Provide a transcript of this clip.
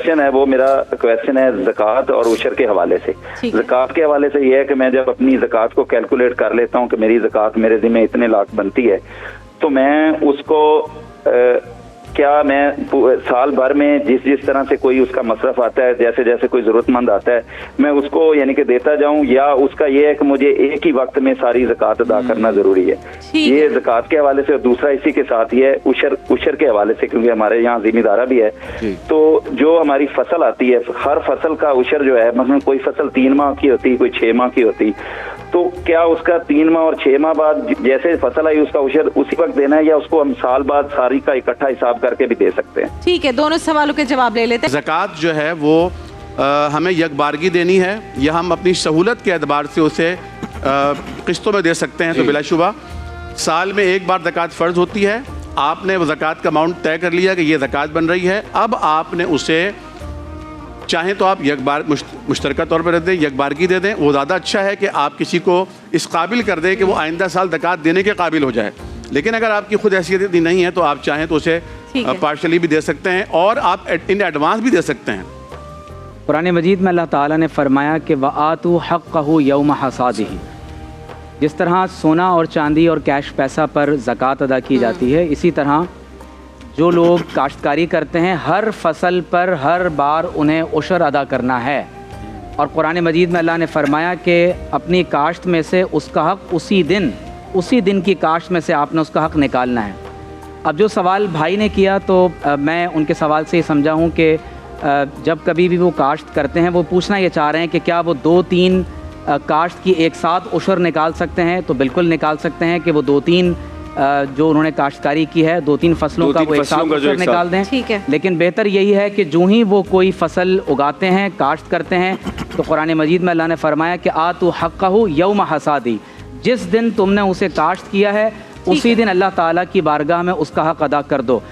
Question है वो मेरा क्वेश्चन है ज़कात और उशर के हवाले से। ज़कात के हवाले से ये है कि मैं जब अपनी ज़कात को कैलकुलेट कर लेता हूँ कि मेरी ज़कात मेरे ज़िम्मे इतने लाख बनती है, तो मैं उसको क्या मैं साल भर में जिस जिस तरह से कोई उसका मसरफ आता है, जैसे जैसे कोई ज़रूरतमंद आता है, मैं उसको यानी कि देता जाऊं, या उसका ये है कि मुझे एक ही वक्त में सारी ज़कात अदा करना ज़रूरी है? ये ज़कात के हवाले से। और दूसरा इसी के साथ ये उशर के हवाले से, क्योंकि हमारे यहाँ ज़िम्मेदारा भी है, तो जो हमारी फसल आती है, हर फसल का उशर जो है, मतलब कोई फसल 3 माह की होती, कोई 6 माह की होती, तो क्या उसका 3 माह और 6 माह बाद जैसे फसल आई उसका उशर उसी वक्त देना है, या उसको हम साल बाद सारी का इकट्ठा हिसाब करके भी दे सकते हैं? ठीक है, दोनों सवालों के जवाब ले लेते हैं। ज़कात जो है वो हमें यकबारगी देनी है, या हम अपनी सहूलत के एतबार से उसे किस्तों में दे सकते हैं। तो बिलाशुबा साल में एक बार ज़कात फ़र्ज होती है, आपने वो ज़कात का अमाउंट तय कर लिया कि ये ज़कात बन रही है, अब आपने उसे चाहें तो आप मुश्तरका तौर पर दे दें, यकबारगी दे दें। वो ज़्यादा अच्छा है कि आप किसी को इस काबिल कर दें कि वो आइंदा साल ज़कात देने के काबिल हो जाए। लेकिन अगर आपकी खुद हैसियत इतनी नहीं है तो आप चाहें तो उसे पार्शली भी दे सकते हैं, और आप इन एडवांस भी दे सकते हैं। कुरान मजीद में अल्लाह ताला ने फरमाया कि वआतू हक़्क़हू यौम हसादिही। जिस तरह सोना और चांदी और कैश पैसा पर ज़कात अदा की जाती है, इसी तरह जो लोग काश्तकारी करते हैं हर फसल पर हर बार उन्हें उशर अदा करना है। और कुरान मजीद में अल्लाह ने फरमाया कि अपनी काश्त में से उसका हक़ उसी दिन की काश्त में से आपने उसका हक़ निकालना है। अब जो सवाल भाई ने किया, तो मैं उनके सवाल से ये समझा हूँ कि जब कभी भी वो काश्त करते हैं, वो पूछना ये चाह रहे हैं कि क्या वो 2-3 काश्त की एक साथ उशर निकाल सकते हैं? तो बिल्कुल निकाल सकते हैं कि वो 2-3 जो उन्होंने काश्तकारी की है, 2-3 फसलों का वो एक साथ उशर निकाल दें। ठीक है, लेकिन बेहतर यही है कि जो ही वो कोई फसल उगाते हैं, काश्त करते हैं, तो कुरान मजीद में अल्लाह ने फरमाया कि आतू हक़्क़हू यौम हसादी। जिस दिन तुमने उसे काश्त किया है उसी दिन अल्लाह ताला की बारगाह में उसका हक़ अदा कर दो।